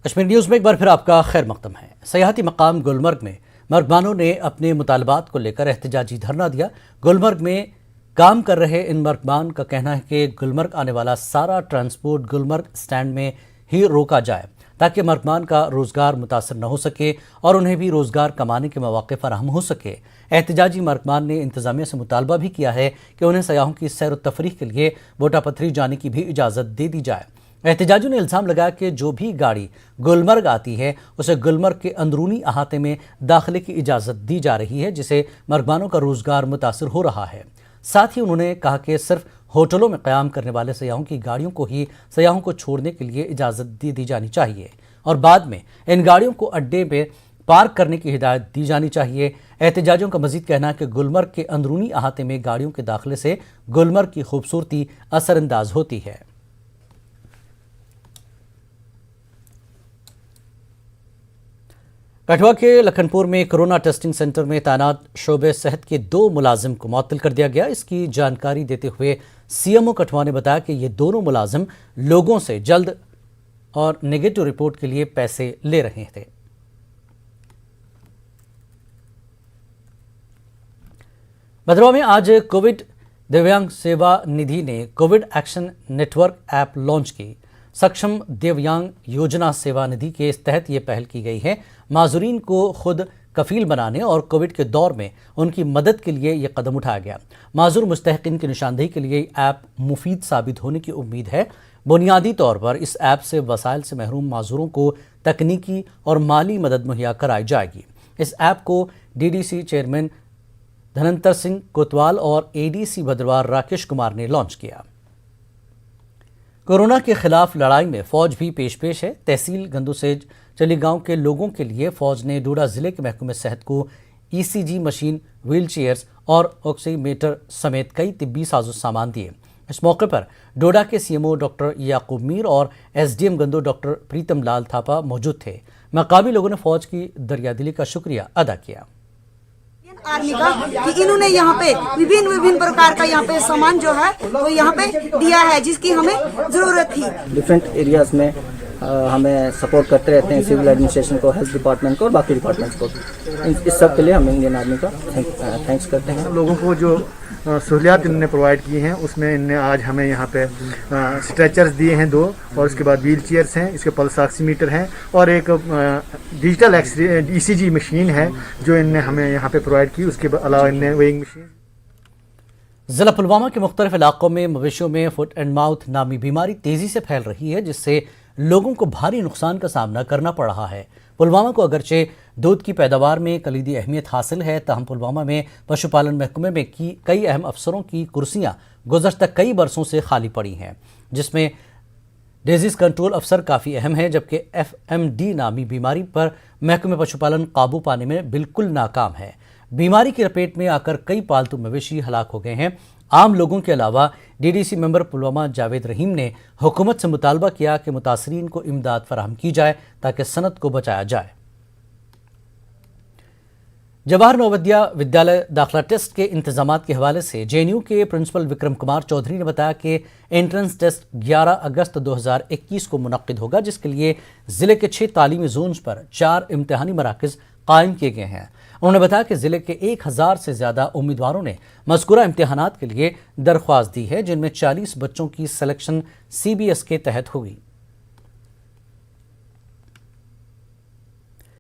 Kashmir news में एक बार फिर आपका खैर मकदम है। सयाहती मकाम गुलमर्ग में मर्गबानों ने अपने मुतालबात को लेकर एहतजाजी धरना दिया। गुलमर्ग में काम कर रहे इन मर्गबान का कहना है कि गुलमर्ग आने वाला सारा ट्रांसपोर्ट गुलमर्ग स्टैंड में ही रोका जाए ताकि मर्गबान का रोज़गार मुतासर न हो सके और उन्हें भी रोज़गार कमाने के मौके फराहम हो सके। एहतजाजी मर्गबान ने इंतज़ामिया से मुतालबा भी किया है कि उन्हें सयाहों की सैर व तफरीह के लिए बोटा पत्थरी जाने की भी इजाज़त दे दी जाए। एहतजाजियों ने इल्ज़ाम लगाया कि जो भी गाड़ी गुलमर्ग आती है उसे गुलमर्ग के अंदरूनी अहाते में दाखिले की इजाज़त दी जा रही है, जिससे मर्गबानों का रोज़गार मुतासर हो रहा है। साथ ही उन्होंने कहा कि सिर्फ होटलों में क़याम करने वाले सयाहों की गाड़ियों को ही सयाहों को छोड़ने के लिए इजाज़त दी जानी चाहिए और बाद में इन गाड़ियों को अड्डे में पार्क करने की हिदायत दी जानी चाहिए। एहतजाजियों का मजीद कहना है कि गुलमर्ग के अंदरूनी अहाते में गाड़ियों के दाखिले से गुलमर्ग की खूबसूरती असरअंदाज होती है। कठुआ के लखनपुर में कोरोना टेस्टिंग सेंटर में तैनात शोबे सेहत के 2 मुलाजिम को मुअत्तल कर दिया गया। इसकी जानकारी देते हुए सीएमओ कठुआ ने बताया कि ये दोनों मुलाजिम लोगों से जल्द और नेगेटिव रिपोर्ट के लिए पैसे ले रहे थे। भद्रवा में आज कोविड दिव्यांग सेवा निधि ने Covid action network app launch की। सक्षम दिव्यांग योजना सेवा निधि के तहत ये पहल की गई है। माजूरीन को खुद कफील बनाने और कोविड के दौर में उनकी मदद के लिए ये कदम उठाया गया। माजूर मुस्तहिकीन की निशानदेही के लिए ऐप मुफीद साबित होने की उम्मीद है। बुनियादी तौर पर इस ऐप से वसाइल से महरूम माजूरों को तकनीकी और माली मदद मुहैया कराई जाएगी। इस ऐप को डीडीसी चेयरमैन धनंतर सिंह कोतवाल और एडीसी भद्रवाह राकेश कुमार ने लॉन्च किया। कोरोना के खिलाफ लड़ाई में फौज भी पेश है। तहसील गंदुसेज चली गांव के लोगों के लिए फौज ने डोडा जिले के महकमे सेहत को ईसीजी मशीन, व्हील चेयर्स और ऑक्सीमीटर समेत कई तिब्बी साजो सामान दिए। इस मौके पर डोडा के सीएमओ डॉक्टर याकूब मीर और एसडीएम गंदो डॉक्टर प्रीतम लाल थापा मौजूद थे। मकामी लोगों ने फौज की दरियादिली का शुक्रिया अदा किया। आर्मी का कि इन्होंने यहाँ पे विभिन्न प्रकार का यहाँ पे सामान जो है वो यहाँ पे दिया है जिसकी हमें जरूरत थी। डिफरेंट एरियाज में हमें सपोर्ट करते रहते हैं, सिविल एडमिनिस्ट्रेशन को, हेल्थ डिपार्टमेंट को और बाकी डिपार्टमेंट्स को। इस सब के लिए हम इंडियन आर्मी का थैंक्स करते हैं। लोगों को जो सहूलियात इन्होंने प्रोवाइड की हैं उसमें इनने आज हमें यहाँ पे स्ट्रेचर्स दिए हैं 2 और उसके बाद व्हील चेयर्स हैं, इसके पल्स ऑक्सीमीटर हैं और एक डिजिटल ईसीजी मशीन है जो इनने हमें यहाँ पे प्रोवाइड की। उसके अलावा इनने वेइंग मशीन। जिला पुलवामा के मुख्तलिफ इलाकों में मवेशियों में फुट एंड माउथ नामी बीमारी तेजी से फैल रही है, जिससे लोगों को भारी नुकसान का सामना करना पड़ रहा है। पुलवामा को अगरचे दूध की पैदावार में कलीदी अहमियत हासिल है, ताहम पुलवामा में पशुपालन महकमे में कई अहम अफसरों की कुर्सियां गुज़श्ता कई बरसों से खाली पड़ी हैं, जिसमें डिजीज़ कंट्रोल अफसर काफ़ी अहम है, जबकि FMD नामी बीमारी पर महकमे पशुपालन काबू पाने में बिल्कुल नाकाम है। बीमारी की लपेट में आकर कई पालतू मवेशी हलाक हो गए हैं। आम लोगों के अलावा डीडीसी मेंबर पुलवामा जावेद रहीम ने हुकूमत से मुतालबा किया कि मुतासरीन को इमदाद फराहम की जाए ताकि सनत को बचाया जाए। जवाहर नवोदया विद्यालय दाखिला टेस्ट के इंतजामात के हवाले से JNU के प्रिंसिपल विक्रम कुमार चौधरी ने बताया कि एंट्रेंस टेस्ट 11 अगस्त 2021 को मुनक्किद होगा, जिसके लिए ज़िले के 6 तालीमी जोन्स पर 4 इम्तिहानी मराकज़ कायम किए गए हैं। उन्होंने बताया कि ज़िले के 1000 से ज़्यादा उम्मीदवारों ने मज़कूरा इम्तिहानात के लिए दरख्वास्त दी है, जिनमें 40 बच्चों की सिलेक्शन CBS के तहत होगी।